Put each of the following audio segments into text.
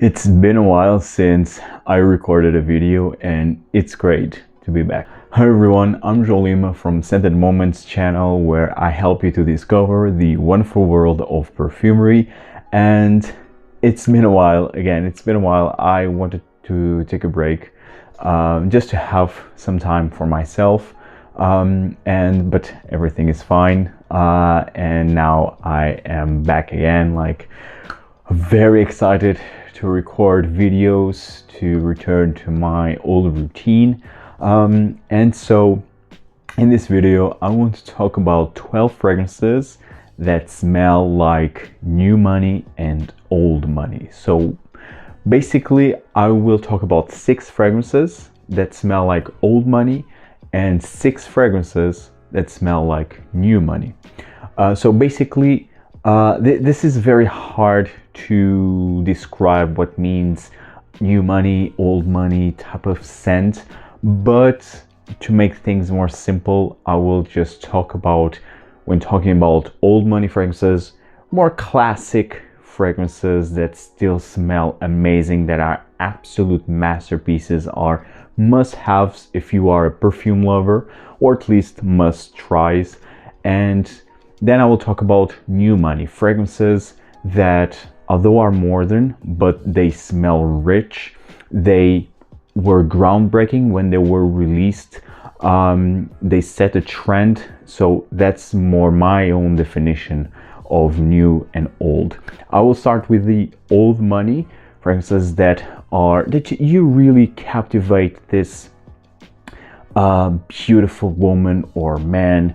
It's been a while since I recorded a video and it's great to be back. Hi everyone, I'm Jolima from Scented Moments channel, where I help you to discover the wonderful world of perfumery. And it's been a while, I wanted to take a break, just to have some time for myself. But everything is fine, and now I am back again, very excited to record videos, to return to my old routine. And so in this video I want to talk about 12 fragrances that smell like new money and old money. So basically I will talk about 6 fragrances that smell like old money and 6 fragrances that smell like new money. So basically this is very hard to describe what means new money, old money type of scent, but to make things more simple, I will just talk about, when talking about old money fragrances, more classic fragrances that still smell amazing, that are absolute masterpieces, are must-haves if you are a perfume lover, or at least must-tries. And then I will talk about new money fragrances that, although are modern, but they smell rich. They were groundbreaking when they were released. They set a trend. So that's more my own definition of new and old. I will start with the old money fragrances that you really captivate this beautiful woman or man,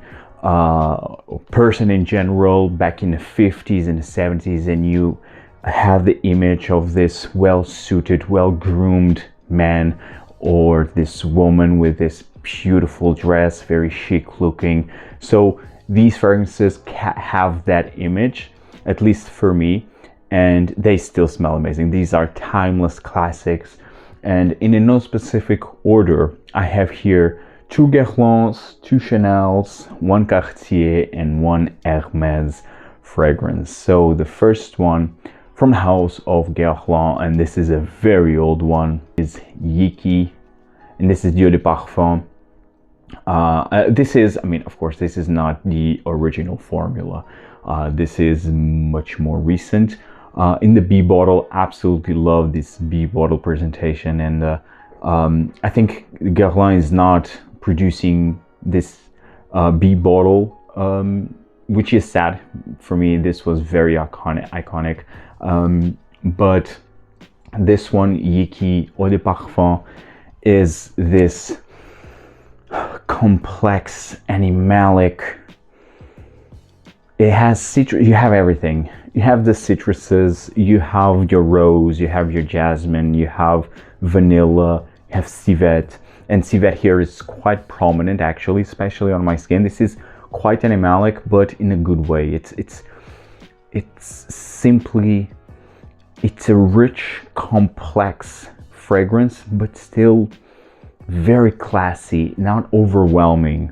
person in general, back in the 50s and the 70s, and you have the image of this well-suited, well-groomed man, or this woman with this beautiful dress, very chic looking. So these fragrances have that image, at least for me, and they still smell amazing. These are timeless classics. And in a no specific order, I have here 2 Guerlains, 2 Chanels, 1 Cartier, and 1 Hermès fragrance. So the first one from the house of Guerlain, and this is a very old one, is Yiki, and this is Eau de Parfum. This is, of course, this is not the original formula. This is much more recent. In the B bottle, absolutely love this B bottle presentation, and I think Guerlain is not producing this B bottle, which is sad for me. This was very iconic. But this one, Yiki Eau de Parfum, is this complex animalic. It has citrus. You have everything. You have the citruses, you have your rose, you have your jasmine, you have vanilla, you have civet. And civet here is quite prominent, actually, especially on my skin. This is quite animalic, but in a good way. It's simply, it's a rich, complex fragrance, but still very classy, not overwhelming.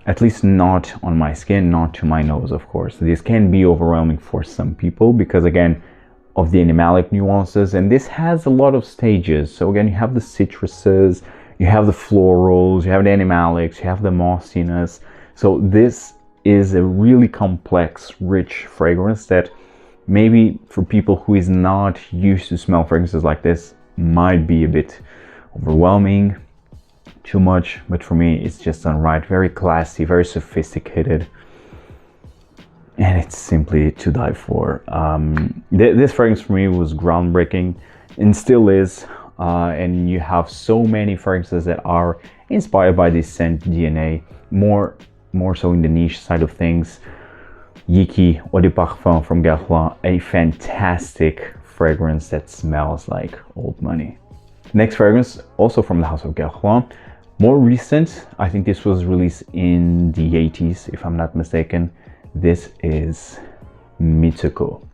At least not on my skin, not to my nose, of course. This can be overwhelming for some people because, again, of the animalic nuances, and this has a lot of stages. So again, you have the citruses, you have the florals, you have the animalics, you have the mossiness. So this is a really complex, rich fragrance that maybe for people who is not used to smell fragrances like this might be a bit overwhelming, too much, but for me it's just done right. Very classy, very sophisticated, and it's simply to die for. This fragrance for me was groundbreaking and still is, and you have so many fragrances that are inspired by this scent DNA, more so in the niche side of things. Yiki Eau de Parfum from Guerlain, a fantastic fragrance that smells like old money. Next fragrance, also from the house of Guerlain, more recent. I think this was released in the 80s, if I'm not mistaken. This is Mitsouko,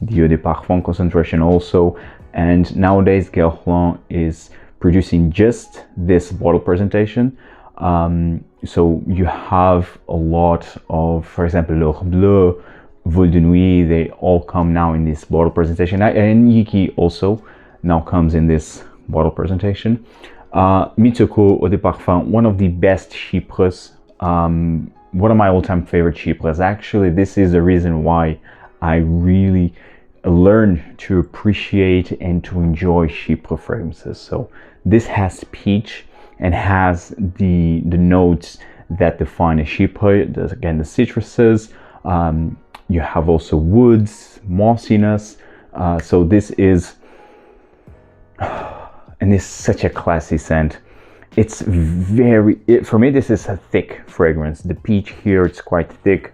the Eau de Parfum concentration also. And nowadays Guerlain is producing just this bottle presentation. So you have a lot of, for example, L'Or Bleu, Vol de Nuit, they all come now in this bottle presentation, and Yiki also now comes in this bottle presentation. Mitsouko Eau de Parfum, one of the best chypres, one of my all-time favorite chypres. Actually, this is the reason why I really learned to appreciate and to enjoy chypre fragrances. So this has peach and has the notes that define a chypre. Again, the citruses. You have also woods, mossiness. So this is, and it's such a classy scent. It's for me, this is a thick fragrance. The peach here, it's quite thick.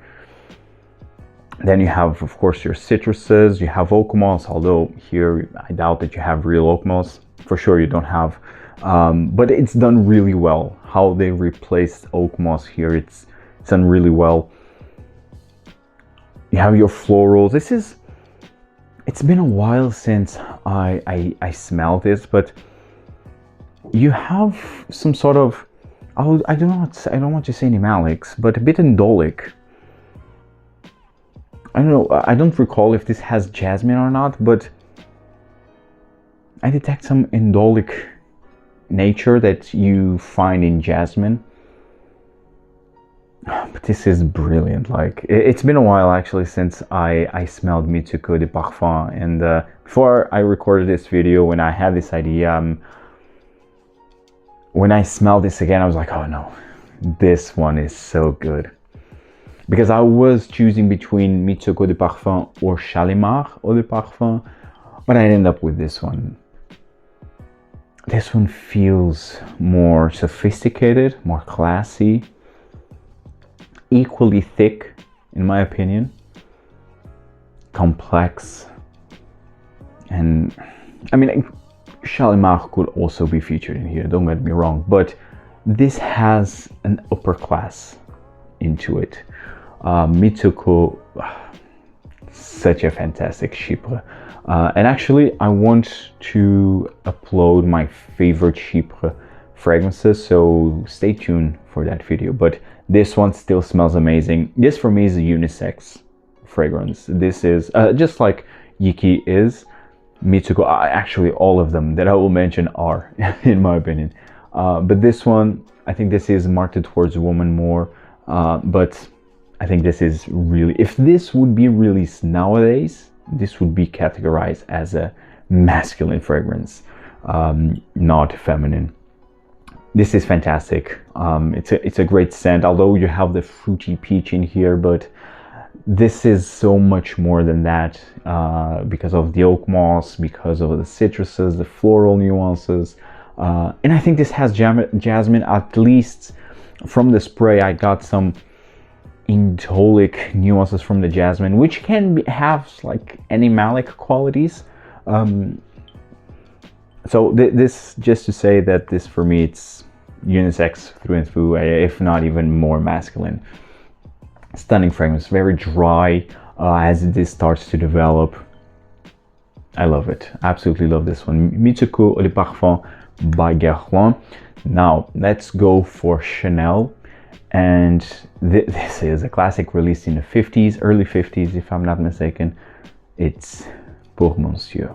Then you have, of course, your citruses. You have oak moss, although here I doubt that you have real oak moss. For sure you don't have. But it's done really well. How they replaced oak moss here, it's done really well. You have your florals. It's been a while since I smelled this, but you have some sort of, I don't want to say animalics, but a bit indolic. I don't know, I don't recall if this has jasmine or not, but I detect some indolic nature that you find in jasmine. But this is brilliant. Like, it's been a while actually since I smelled Mitsouko Eau de Parfum, and before I recorded this video, when I had this idea, when I smelled this again, I was like, oh no, this one is so good. Because I was choosing between Mitsouko Eau de Parfum or Shalimar Eau de Parfum, but I ended up with this one. This one feels more sophisticated, more classy, equally thick, in my opinion, complex, and I mean, Shalimar could also be featured in here, don't get me wrong, but this has an upper class into it. Mitsouko, such a fantastic chypre. And actually, I want to upload my favorite chypre fragrances, so stay tuned for that video. But this one still smells amazing. This for me is a unisex fragrance. This is just like Yiki is. Mitsouko, actually all of them that I will mention are, in my opinion. But this one, I think this is marketed towards women more. But I think this is really, if this would be released nowadays, this would be categorized as a masculine fragrance, not feminine. This is fantastic. It's a great scent, although you have the fruity peach in here, but this is so much more than that, because of the oak moss, because of the citruses, the floral nuances, and I think this has jasmine. At least from the spray, I got some indolic nuances from the jasmine, which can have like animalic qualities. So this, just to say that this for me, it's unisex through and through, if not even more masculine. Stunning fragrance, very dry as this starts to develop. I love it, absolutely love this one. Mitsouko Eau de Parfum by Guerlain. Now let's go for Chanel, and this is a classic released in the 50s, early 50s if I'm not mistaken. It's Pour Monsieur.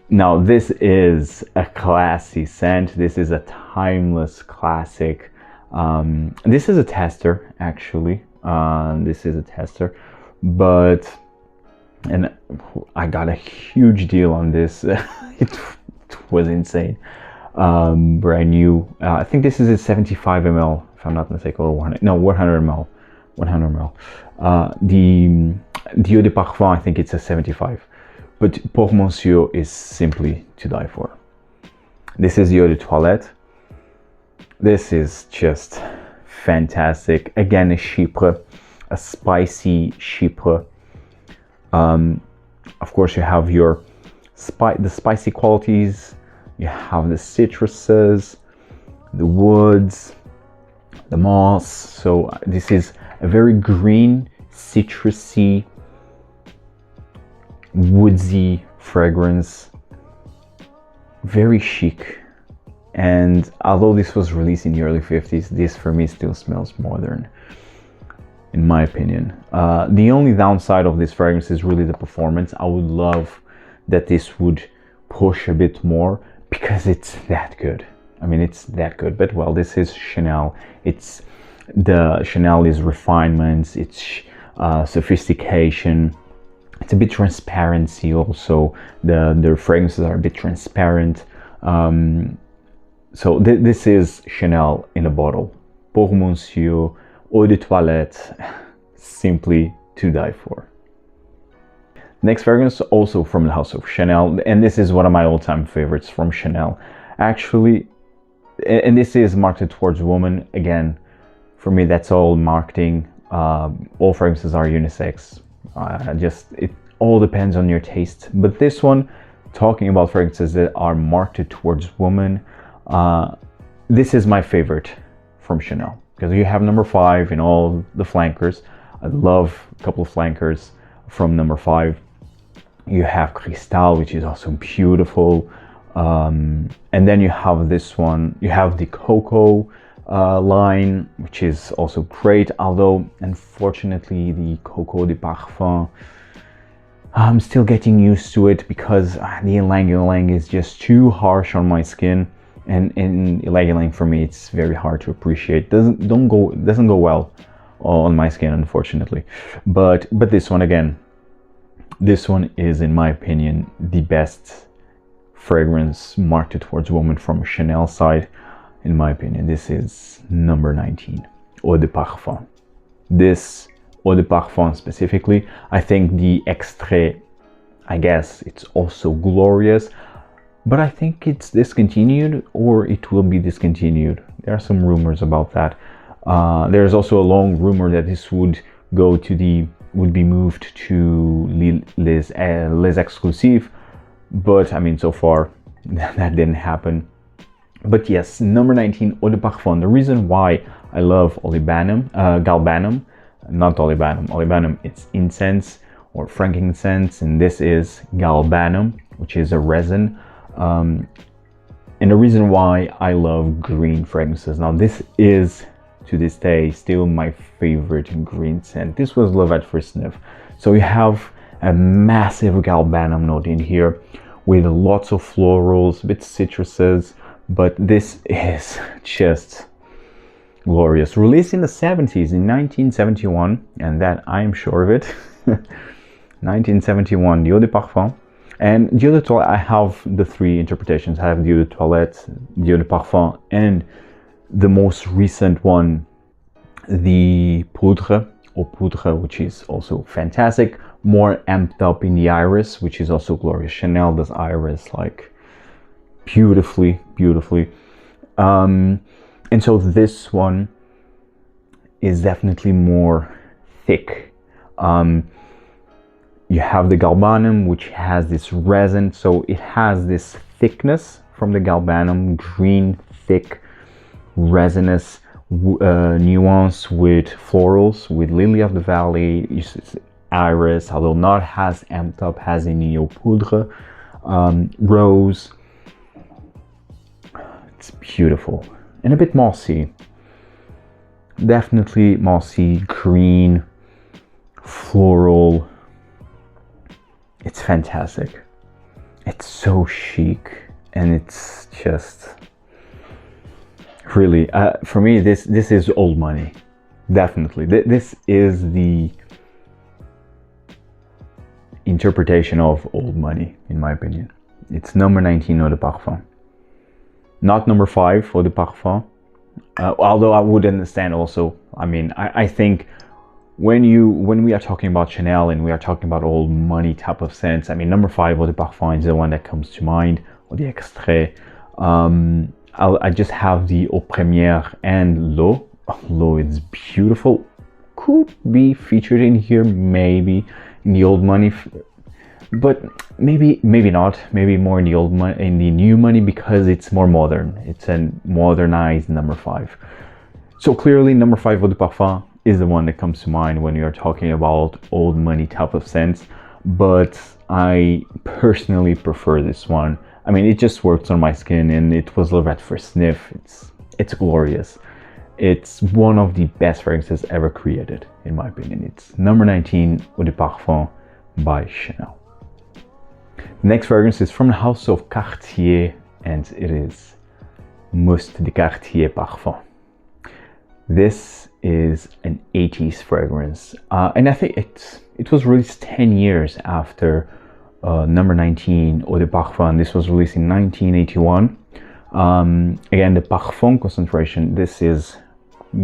Now this is a classy scent. This is a timeless classic. This is a tester actually. This is a tester, but and I got a huge deal on this. it was insane. Brand new. I think this is a 75 ml if I'm not mistaken, or 100 ml. 100 ml. The Eau de Parfum, I think it's a 75. But Pour Monsieur is simply to die for. This is the Eau de Toilette. This is just fantastic. Again, a chypre, a spicy chypre. Of course, you have your the spicy qualities. You have the citruses, the woods, the moss. So this is a very green, citrusy, woodsy fragrance, very chic. And although this was released in the early 50s, this for me still smells modern. in my opinion. The only downside of this fragrance is really the performance. I would love that this would push a bit more because it's that good. I mean, it's that good. But well, this is Chanel. Chanel is refinements, it's sophistication. It's a bit transparency also. The fragrances are a bit transparent. So this is Chanel in a bottle. Pour Monsieur, Eau de Toilette, simply to die for. Next fragrance, also from the house of Chanel, and this is one of my all-time favorites from Chanel. Actually, and this is marketed towards women. Again, for me, that's all marketing. All fragrances are unisex. It all depends on your taste. But this one, talking about fragrances that are marketed towards women, this is my favorite from Chanel, because you have number 5 in all the flankers. I love a couple of flankers from number 5. You have Cristal, which is also beautiful. And then you have this one. You have the Coco line, which is also great, although unfortunately the Coco Eau de Parfum, I'm still getting used to it because the ylang ylang is just too harsh on my skin, and ylang ylang for me it's very hard to appreciate. Doesn't go well on my skin, unfortunately. But this one, again, this one is, in my opinion, the best fragrance marketed towards women from Chanel side. In my opinion, this is number 19, Eau de Parfum. This Eau de Parfum specifically, I think the extrait, I guess it's also glorious, but I think it's discontinued, or it will be discontinued. There are some rumors about that. There's also a long rumor that this would be moved to Les Exclusives, but I mean, so far that didn't happen. But yes, number 19, Eau de Parfum. The reason why I love Galbanum, not Olibanum. Olibanum, it's incense or frankincense, and this is Galbanum, which is a resin. And the reason why I love green fragrances. Now, this is, to this day, still my favorite green scent. This was love at first sniff. So you have a massive Galbanum note in here with lots of florals, a bit citruses, but this is just glorious. Released in the 70s, in 1971, and that I am sure of it. 1971, the Eau de Parfum. And the Eau de Toilette, I have the 3 interpretations. I have the Eau de Toilette, the Eau de Parfum, and the most recent one, the Poudre, or Poudre, which is also fantastic. More amped up in the iris, which is also glorious. Chanel does iris like beautifully. And so this one is definitely more thick. You have the Galbanum, which has this resin, so it has this thickness from the Galbanum, green, thick, resinous nuance with florals, with Lily of the Valley, iris, although not as amped up as in Eau Poudre, rose. It's beautiful and a bit mossy. Definitely mossy, green, floral. It's fantastic. It's so chic, and it's just really, for me, this is old money. Definitely, this is the interpretation of old money, in my opinion. It's number 19, Eau de Parfum. Not number 5, Eau de Parfum. Although I would understand also. I mean, I think when we are talking about Chanel and we are talking about old money type of scents, I mean, number 5, Eau de Parfum, is the one that comes to mind, or the extrait. I just have the Eau Première and L'Eau. L'Eau is beautiful. Could be featured in here, maybe in the old money, but maybe not. Maybe more in the old money, in the new money, because it's more modern. It's a modernized number 5. So clearly, number 5, Eau de Parfum, is the one that comes to mind when you're talking about old money type of scents. But I personally prefer this one. I mean, it just works on my skin, and it was love at first sniff. It's glorious. It's one of the best fragrances ever created, in my opinion. It's number 19 Eau de Parfum by Chanel. The next fragrance is from the house of Cartier, and it is Mousse de Cartier Parfum. This is an 80s fragrance, and I think it was released 10 years after number 19 Eau de Parfum. This was released in 1981. Again, the parfum concentration, this is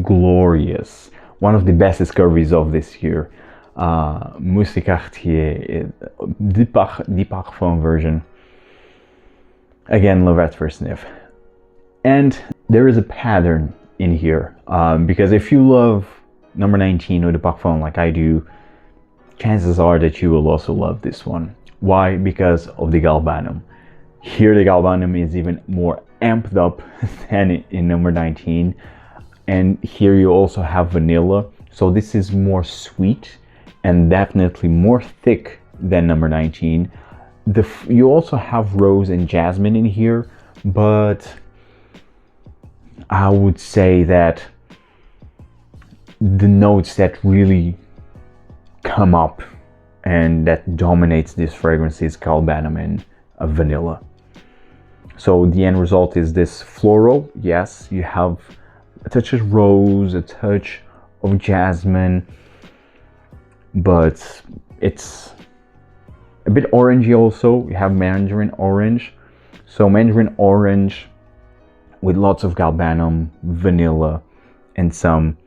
glorious. One of the best discoveries of this year. Mousse de Cartier, the Parfum version. Again, love at first sniff. And there is a pattern in here, because if you love number 19 Eau de Parfum like I do, chances are that you will also love this one. Why? Because of the galbanum. Here the galbanum is even more amped up than in number 19, and here you also have vanilla, so this is more sweet and definitely more thick than number 19. You also have rose and jasmine in here, but I would say that the notes that really come up and that dominates this fragrance is galbanum and vanilla. So the end result is this floral. Yes, you have a touch of rose, a touch of jasmine, but it's a bit orangey also. You have mandarin orange. So mandarin orange with lots of galbanum, vanilla, and some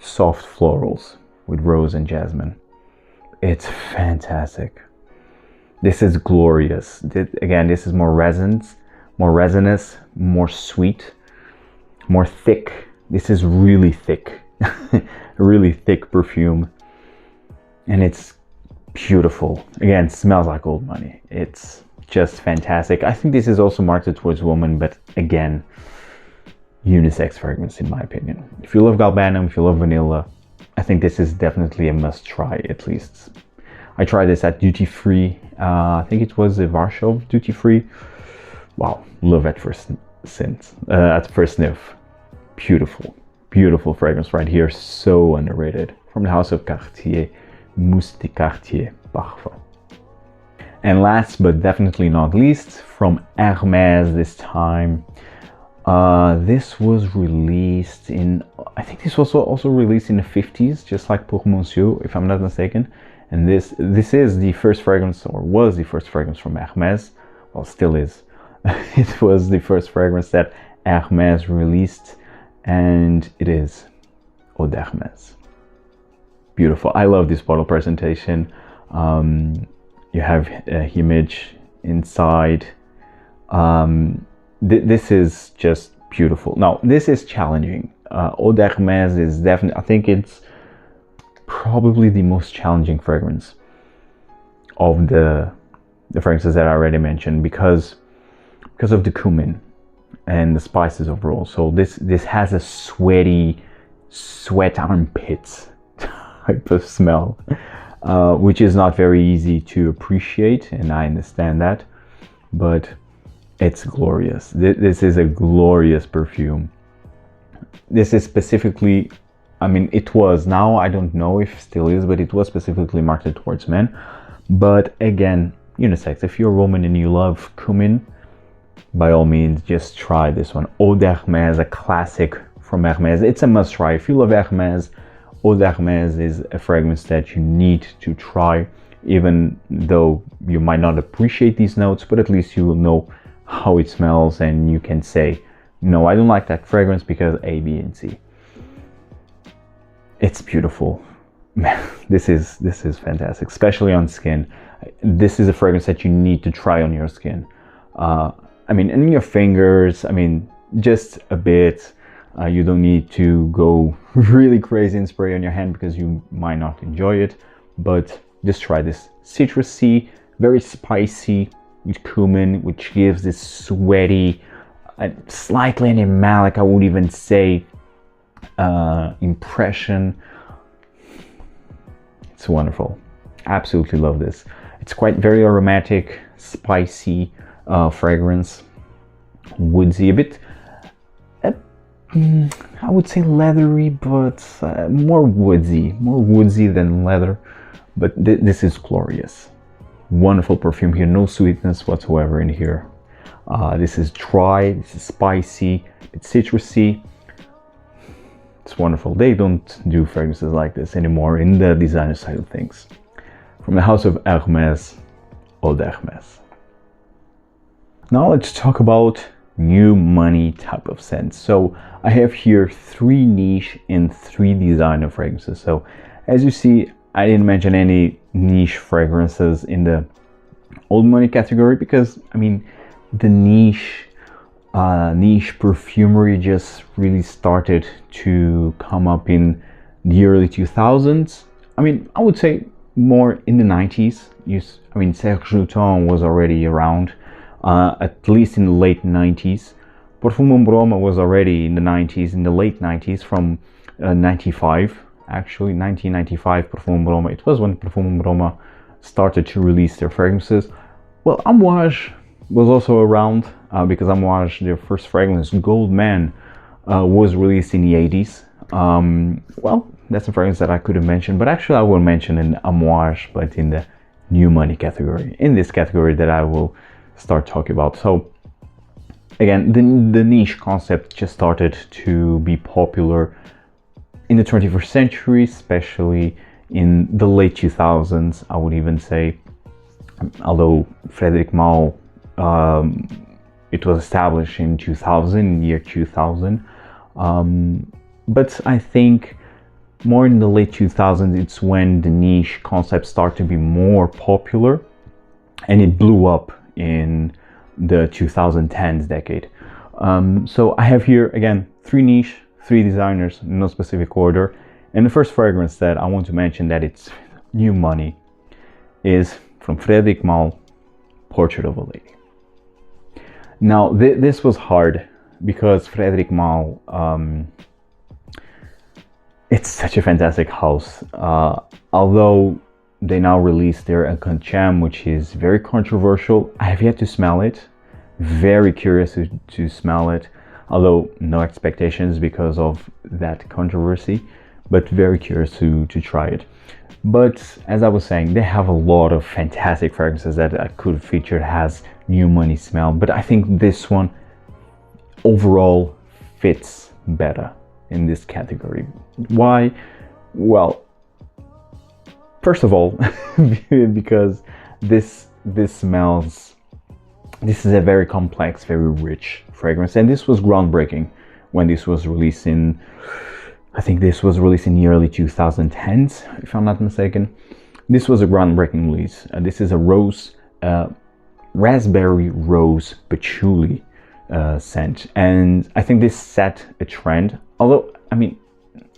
soft florals with rose and jasmine. It's fantastic. This is glorious. Again, this is more resinous, more sweet, more thick. This is really thick, really thick perfume, and it's beautiful. Again, smells like old money. It's just fantastic. I think this is also marketed towards women, but again, unisex fragrance in my opinion. If you love galbanum, if you love vanilla, I think this is definitely a must try at least. I tried this at duty free. I think it was a Warsaw duty free. Wow, love at first sniff. Beautiful, beautiful fragrance right here. So underrated. From the house of Cartier, Mousse de Cartier Parfum. And last but definitely not least, from Hermès this time. This was released in, I think this was also released in the 50s, just like Pour Monsieur, if I'm not mistaken. And this is the first fragrance, or was the first fragrance from Hermès. Well, still is. It was the first fragrance that Hermès released, and it is Eau de Hermès. Beautiful. I love this bottle presentation. You have a image inside. This is just beautiful. Now, this is challenging. Eau de Hermès is definitely, I think it's probably the most challenging fragrance of the fragrances that I already mentioned, because of the cumin and the spices overall. So this has a sweat armpits type of smell, which is not very easy to appreciate, and I understand that, but it's glorious. This is a glorious perfume. This is specifically, I mean, it was, now I don't know if it still is, but it was specifically marketed towards men. But again, unisex. If you're a woman and you love cumin, by all means, just try this one. Eau de Hermès, a classic from Hermès. It's a must try. If you love Hermès, Eau de Hermès is a fragrance that you need to try, even though you might not appreciate these notes, but at least you will know how it smells, and you can say, no, I don't like that fragrance because A, B, and C. It's beautiful. This is fantastic, especially on skin. This is a fragrance that you need to try on your skin. I mean, in your fingers, I mean, just a bit. You don't need to go really crazy and spray on your hand because you might not enjoy it, but just try this. Citrusy, very spicy with cumin, which gives this sweaty, slightly animalic, I would even say, impression. It's wonderful. Absolutely love this. It's quite very aromatic, spicy fragrance, woodsy, a I would say leathery, but more woodsy than leather. But this is glorious. Wonderful perfume here, no sweetness whatsoever in here. This is dry, this is spicy, it's citrusy. It's wonderful. They don't do fragrances like this anymore in the designer side of things. From the house of Hermès, Eau de Hermès. Now let's talk about new money type of scents. So I have here 3 niche and 3 designer fragrances. So as you see, I didn't mention any niche fragrances in the old money category because, I mean, the niche perfumery just really started to come up in the early 2000s. I mean, I would say more in the 90s. I mean, Serge Lutens was already around, at least in the late 90s. Parfum Broma was already in the 90s, in the late 90s, from 95. Actually, 1995, Parfum Broma. It was when Parfum Broma started to release their fragrances. Well, Amouage was also around because Amouage, their first fragrance, Gold Man, was released in the 80s. Well, that's a fragrance that I could have mentioned, but actually I will mention in Amouage, but in the new money category, in this category that I will start talking about. So again, the niche concept just started to be popular in the 21st century, especially in the late 2000s, I would even say. Although Frederic Malle, it was established in 2000, year 2000. But I think more in the late 2000s, it's when the niche concept started to be more popular, and it blew up in the 2010s decade. So I have here, again, 3 niche, 3 designers, no specific order. And the first fragrance that I want to mention that it's new money is from Frederic Malle, Portrait of a Lady. Now, this was hard because Frederic Malle, it's such a fantastic house. Although they now released their Enchantam, which is very controversial. I have yet to smell it. Very curious to smell it. Although no expectations because of that controversy, but very curious to try it. But as I was saying, they have a lot of fantastic fragrances that I could have featured has new money smell, but I think this one overall fits better in this category. Why? Well, first of all, because this smells, this is a very complex, very rich fragrance, and this was groundbreaking when this was released in, I think this was released in the early 2010s, if I'm not mistaken. This was a groundbreaking release. This is a rose, raspberry rose patchouli scent, and I think this set a trend. Although, I mean,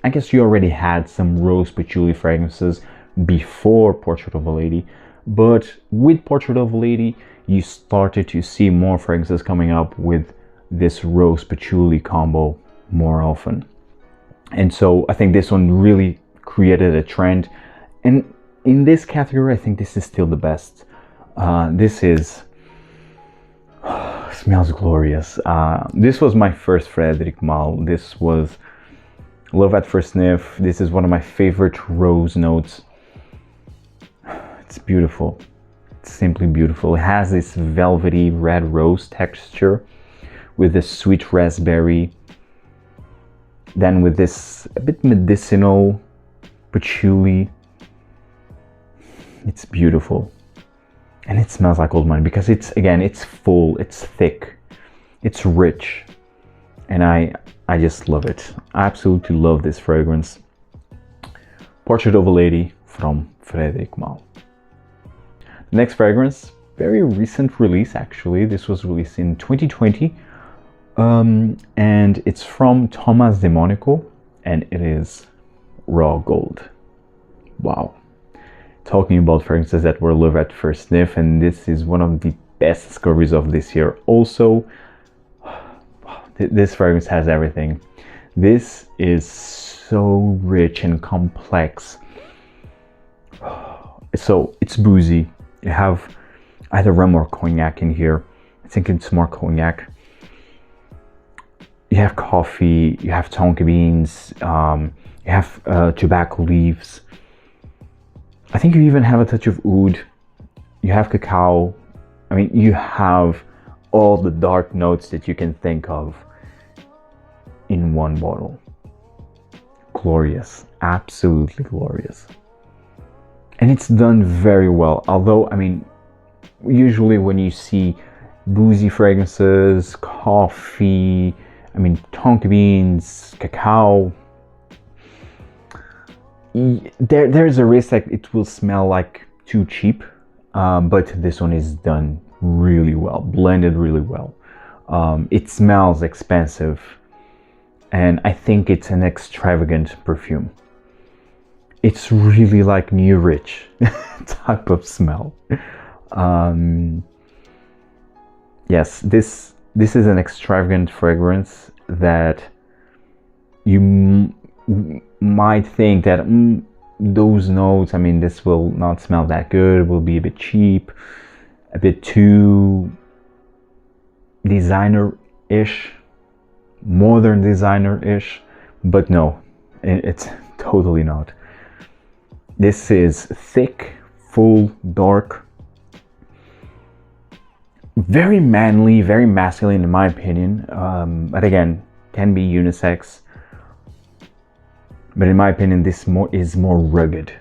I guess you already had some rose patchouli fragrances before Portrait of a Lady, but with Portrait of a Lady, you started to see more fragrances coming up with this rose patchouli combo more often. And so I think this one really created a trend, and in this category I think this is still the best. This is smells glorious. This was my first Frederic Malle. This was love at first sniff. This is one of my favorite rose notes. It's beautiful. It's simply beautiful. It has this velvety red rose texture with this sweet raspberry, then with this a bit medicinal patchouli. It's beautiful, and it smells like old money because it's, again, it's full, it's thick, it's rich, and I just love it. I absolutely love this fragrance. Portrait of a Lady from Frederic Malle. The next fragrance, very recent release actually. This was released in 2020. And it's from Thomas de Monaco, and it is Raw Gold. Wow. Talking about fragrances that were love at first sniff, and this is one of the best discoveries of this year. Also, this fragrance has everything. This is so rich and complex. So it's boozy. You have either rum or cognac in here. I think it's more cognac. You have coffee, you have tonka beans, you have tobacco leaves. I think you even have a touch of oud. You have cacao. I mean, you have all the dark notes that you can think of in one bottle. Glorious, absolutely glorious. And it's done very well. Although, I mean, usually when you see boozy fragrances, coffee, I mean, tonka beans, cacao, there's a risk that it will smell like too cheap. But this one is done really well, blended really well. It smells expensive, and I think it's an extravagant perfume. It's really like new rich type of smell. Yes, this is an extravagant fragrance that you might think that those notes, I mean, this will not smell that good, will be a bit cheap, a bit too designer-ish, modern designer-ish, but no, it's totally not. This is thick, full, dark, very manly, very masculine in my opinion, but again, can be unisex. But in my opinion, this is more rugged.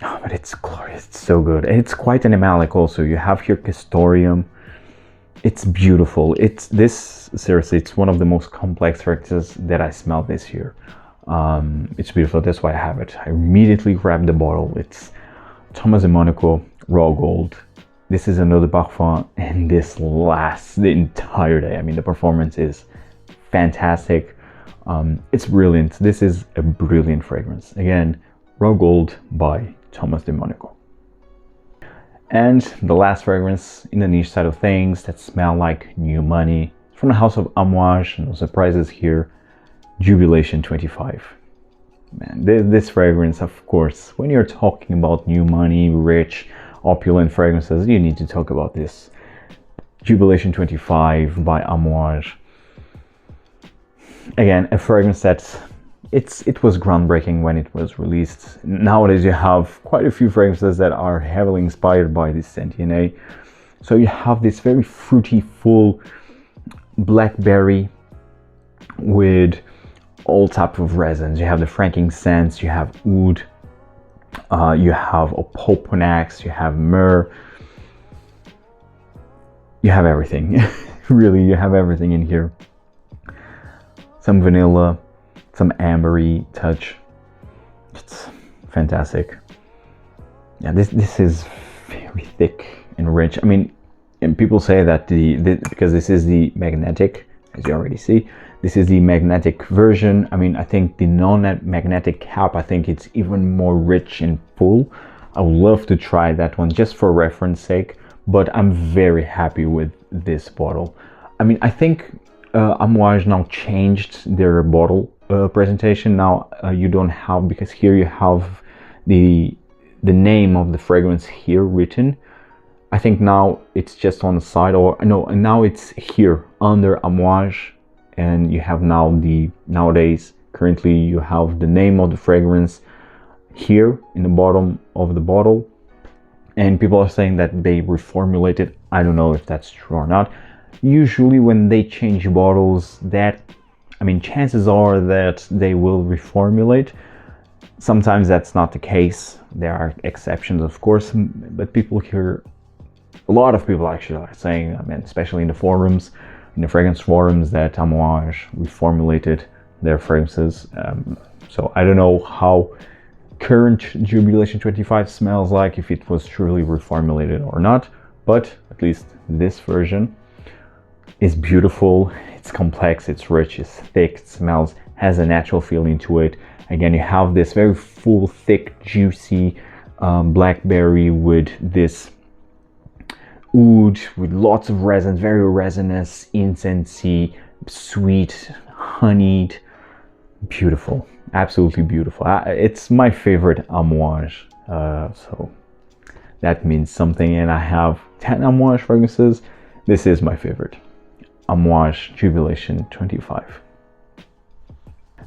Oh, but it's glorious, it's so good. And it's quite animalic also. You have here castoreum. It's beautiful. Seriously, it's one of the most complex fragrances that I smelled this year. It's beautiful, that's why I have it. I immediately grabbed the bottle. It's Thomas de Monaco Raw Gold. This is an Eau de Parfum, and this lasts the entire day. I mean, the performance is fantastic. It's brilliant. This is a brilliant fragrance. Again, Raw Gold by Thomas de Monaco. And the last fragrance in the niche side of things that smell like new money, from the house of Amouage, no surprises here, Jubilation XXV. Man, this fragrance, of course, when you're talking about new money, rich, opulent fragrances, you need to talk about this. Jubilation XXV by Amouage. Again, a fragrance that it was groundbreaking when it was released. Nowadays you have quite a few fragrances that are heavily inspired by this Sentier. So you have this very fruity, full blackberry with all types of resins. You have the frankincense, you have oud, you have opoponax, you have myrrh. You have everything. Really, you have everything in here. Some vanilla, some ambery touch. It's fantastic. Yeah, this is very thick and rich. I mean, and people say that because this is the magnetic, as you already see, this is the magnetic version. I mean, I think the non-magnetic cap, I think it's even more rich and full. I would love to try that one just for reference sake, but I'm very happy with this bottle. I mean, I think Amouage now changed their bottle presentation. Now you don't have, because here you have the name of the fragrance here written. I think now it's just on the side, or no, and now it's here under Amouage, and you have now nowadays currently you have the name of the fragrance here in the bottom of the bottle, and people are saying that they reformulated. I don't know if that's true or not. Usually when they change bottles, chances are that they will reformulate. Sometimes that's not the case. There are exceptions, of course, but a lot of people actually are saying, I mean, especially in the forums, in the fragrance forums, that Amouage reformulated their fragrances. So I don't know how current Jubilation XXV smells like, if it was truly reformulated or not, but at least this version is beautiful. It's complex, it's rich, it's thick, it smells, has a natural feeling to it. Again, you have this very full, thick, juicy blackberry with this oud, with lots of resins, very resinous, incensey, sweet, honeyed, beautiful, absolutely beautiful. It's my favorite Amouage, so that means something. And I have 10 Amouage fragrances. This is my favorite. Amouage Jubilation XXV.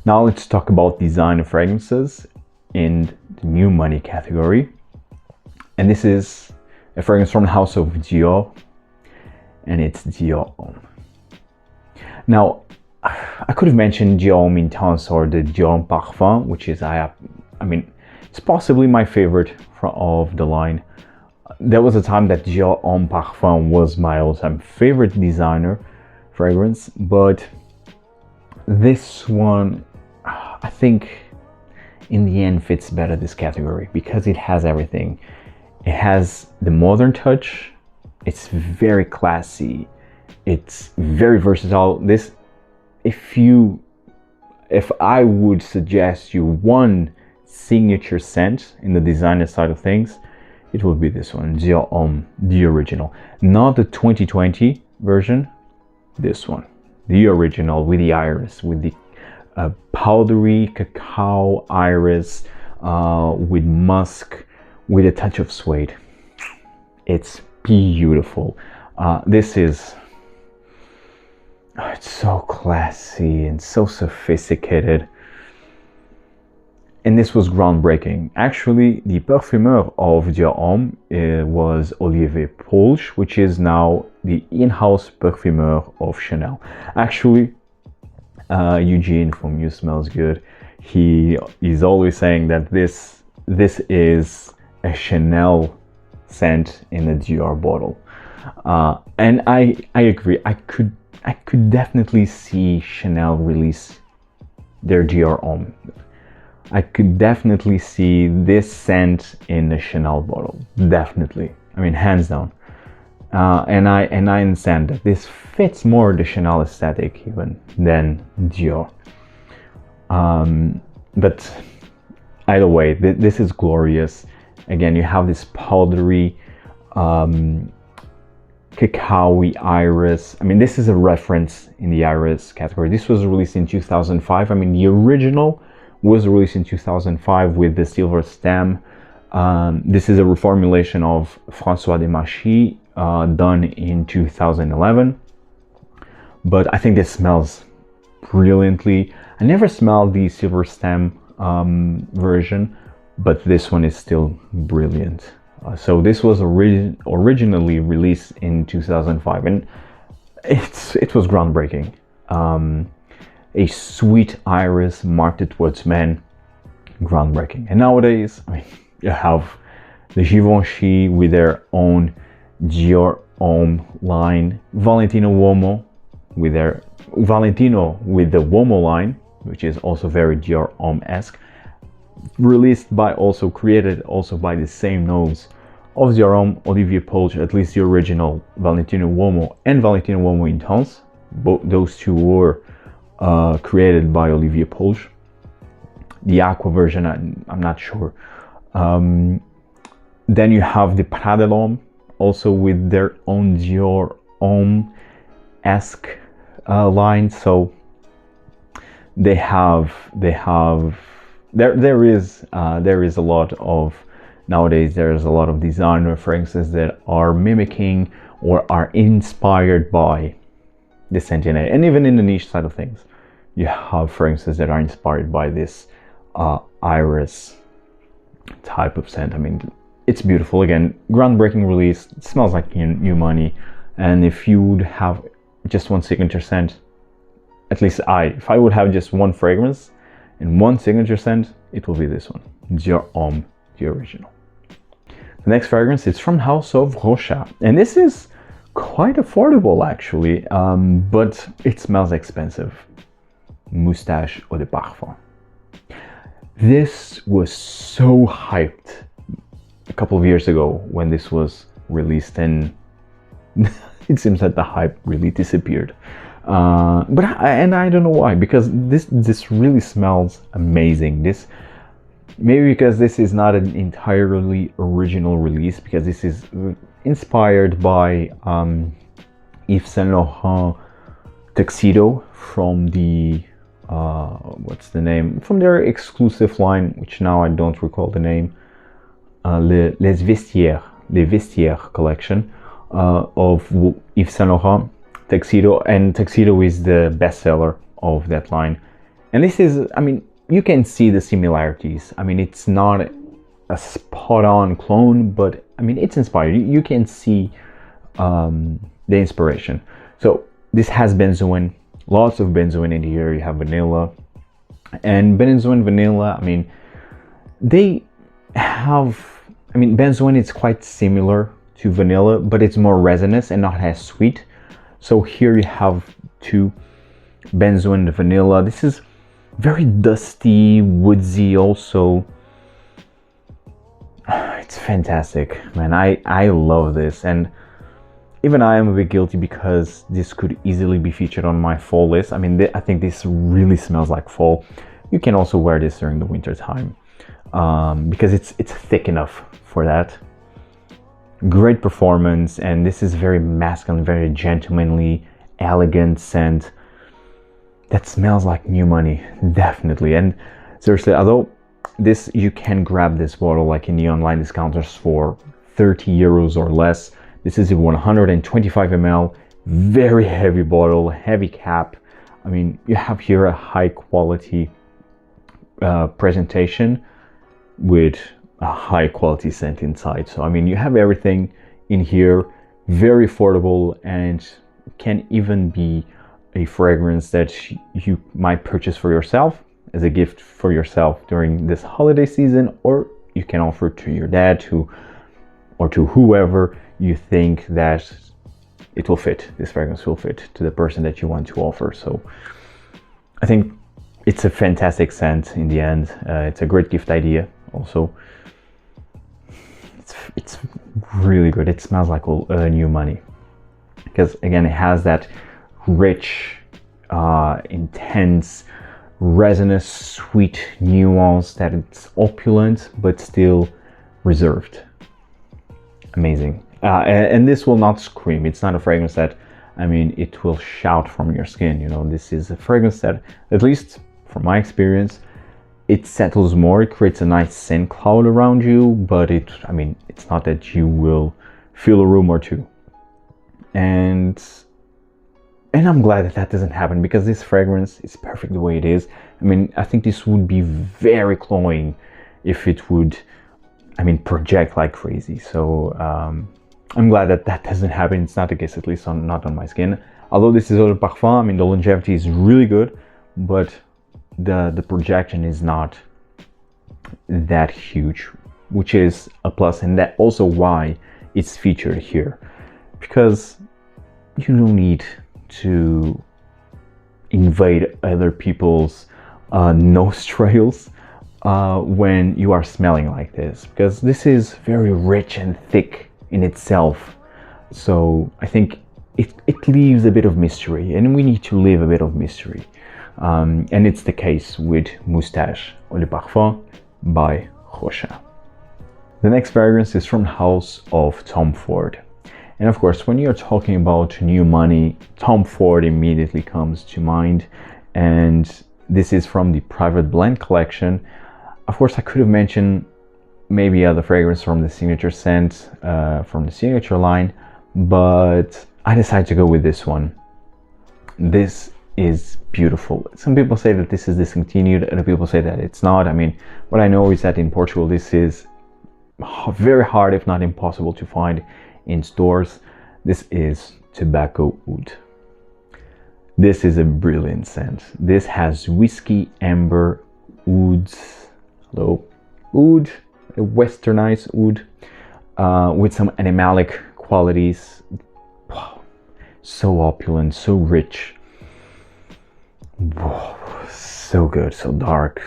Now let's talk about designer fragrances in the new money category. And this is a fragrance from the house of Dior, and it's Dior Homme. Now, I could have mentioned Dior Homme Intense or the Dior Homme Parfum, which is, I mean, it's possibly my favorite of the line. There was a time that Dior Homme Parfum was my all-time favorite designer fragrance, but this one, I think, in the end fits better this category because it has everything. It has the modern touch, it's very classy, it's very versatile. This, if I would suggest you one signature scent in the designer side of things, it would be this one, Dior Homme, the original. Not the 2020 version, this one. The original with the iris, with the powdery cacao iris, with musk, with a touch of suede. It's beautiful. This is, it's so classy and so sophisticated. And this was groundbreaking. Actually, the parfumeur of Dior Homme was Olivier Polch, which is now the in-house parfumeur of Chanel. Actually, Eugene from You Smells Good, he's always saying that this is a Chanel scent in a Dior bottle. And I agree. I could definitely see Chanel release their Dior Homme. I could definitely see this scent in a Chanel bottle. Definitely. I mean, hands down. And I understand that this fits more the Chanel aesthetic even than Dior. But either way, this is glorious. Again, you have this powdery, cacao-y iris. I mean, this is a reference in the iris category. This was released in 2005. I mean, the original was released in 2005 with the silver stem. This is a reformulation of François Demachy, done in 2011. But I think this smells brilliantly. I never smelled the silver stem version, but this one is still brilliant. So this was originally released in 2005, and it was groundbreaking. A sweet iris marketed towards men, groundbreaking. And nowadays, I mean, you have the Givenchy with their own Dior Homme line, Valentino with the Uomo line, which is also very Dior Homme-esque, created by the same nose of Dior Homme, Olivier Polch, at least the original Valentino Uomo and Valentino Uomo Intense. Those two were created by Olivier Polch. The aqua version, I'm not sure. Then you have the Prada L'Homme, also with their own Dior Homme-esque line. So there is a lot of, nowadays there's a lot of designer fragrances that are mimicking or are inspired by the Centenary. And even in the niche side of things, you have fragrances that are inspired by this iris type of scent. I mean, it's beautiful. Again, groundbreaking release. It smells like new money. And if you would have just one signature scent, at least if I would have just one fragrance and one signature scent, it will be this one, Dior Homme, the original. The next fragrance is from House of Rochas, and this is quite affordable actually, but it smells expensive. Moustache Eau de Parfum. This was so hyped a couple of years ago when this was released, and it seems that the hype really disappeared. But I don't know why, because this really smells amazing. Maybe because this is not an entirely original release, because this is inspired by Yves Saint Laurent tuxedo from the what's the name, from their exclusive line, which now I don't recall the name, Les Vestiaires collection of Yves Saint Laurent. Tuxedo, and Tuxedo is the bestseller of that line. And this is, I mean, you can see the similarities. I mean, it's not a spot-on clone, but I mean, it's inspired. You can see the inspiration. So this has benzoin, lots of benzoin in here. You have vanilla, and benzoin, vanilla, I mean, they have, I mean, benzoin is quite similar to vanilla, but it's more resinous and not as sweet. So here you have two, benzoin and vanilla. This is very dusty, woodsy also. It's fantastic, man. I love this, and even I am a bit guilty because this could easily be featured on my fall list. I mean, I think this really smells like fall. You can also wear this during the winter time because it's thick enough for that. Great performance, and this is very masculine, very gentlemanly, elegant scent that smells like new money, definitely. And seriously, although this, you can grab this bottle like in the online discounters for 30 euros or less. This is a 125 ml, very heavy bottle, heavy cap. I mean, you have here a high quality presentation with a high quality scent inside. So I mean, you have everything in here, very affordable, and can even be a fragrance that you might purchase for yourself as a gift for yourself during this holiday season, or you can offer to your dad, or to whoever you think that it will fit, this fragrance will fit to the person that you want to offer. So I think it's a fantastic scent in the end. It's a great gift idea also. It's really good. It smells like new money because again, it has that rich, intense, resinous, sweet nuance that it's opulent but still reserved. Amazing. And this will not scream. It's not a fragrance that, I mean, it will shout from your skin. You know, this is a fragrance that, at least from my experience, it settles more. It creates a nice scent cloud around you, but I mean, it's not that you will fill a room or two. And I'm glad that that doesn't happen, because this fragrance is perfect the way it is. I mean, I think this would be very cloying if it would, I mean, project like crazy. So I'm glad that that doesn't happen. It's not the case, at least not on my skin. Although this is Eau de Parfum, I mean, the longevity is really good, but the projection is not that huge, which is a plus, and that also why it's featured here, because you don't need to invade other people's nostrils when you are smelling like this, because this is very rich and thick in itself. So I think it leaves a bit of mystery, and we need to leave a bit of mystery. And it's the case with Moustache Eau de Parfum by Rochas. The next fragrance is from House of Tom Ford. And of course, when you're talking about new money, Tom Ford immediately comes to mind. And this is from the Private Blend collection. Of course, I could have mentioned maybe other fragrance from the signature scent, from the signature line, but I decided to go with this one. This is beautiful. Some people say that this is discontinued, other people say that it's not. I mean, what I know is that in Portugal, this is very hard, if not impossible, to find in stores. This is Tobacco Oud. This is a brilliant scent. This has whiskey, amber, ouds, hello, oud, a westernized oud, with some animalic qualities. Wow, so opulent, so rich. Whoa, so good, so dark.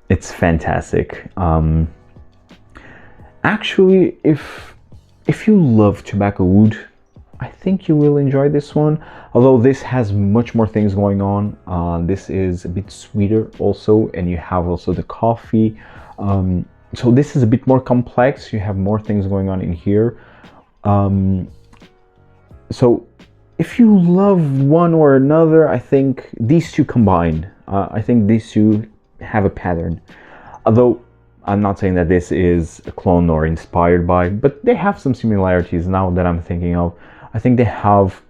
It's fantastic. Actually, if you love Tobacco Oud, I think you will enjoy this one. Although this has much more things going on. This is a bit sweeter also, and you have also the coffee. So this is a bit more complex. You have more things going on in here. So if you love one or another, I think these two combined, I think these two have a pattern. Although I'm not saying that this is a clone or inspired by, but they have some similarities now that I'm thinking of. I think they have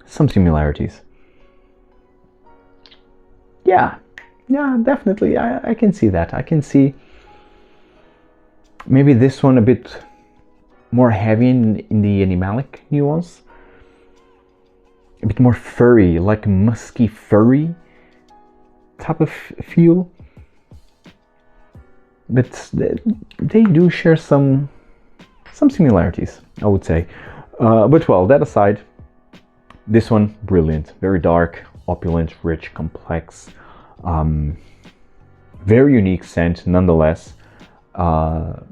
some similarities. Yeah, definitely. I can see that. I can see maybe this one a bit more heavy in the animalic nuance. A bit more furry, like musky furry type of feel. But they do share some similarities, I would say. But well, that aside, this one, brilliant. Very dark, opulent, rich, complex. Very unique scent nonetheless. And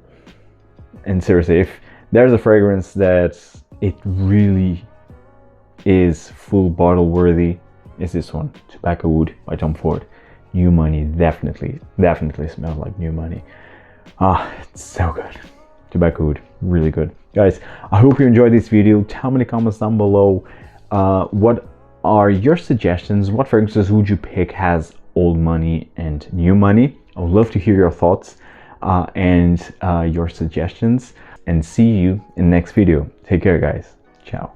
seriously, if there's a fragrance that it really is full bottle worthy, is this one, Tobacco Oud by Tom Ford. New money, definitely smells like new money. It's so good. Tobacco Oud, really good. Guys, I hope you enjoyed this video. Tell me in the comments down below, what are your suggestions? What fragrances would you pick as old money and new money? I would love to hear your thoughts and your suggestions. And see you in the next video. Take care, guys. Ciao.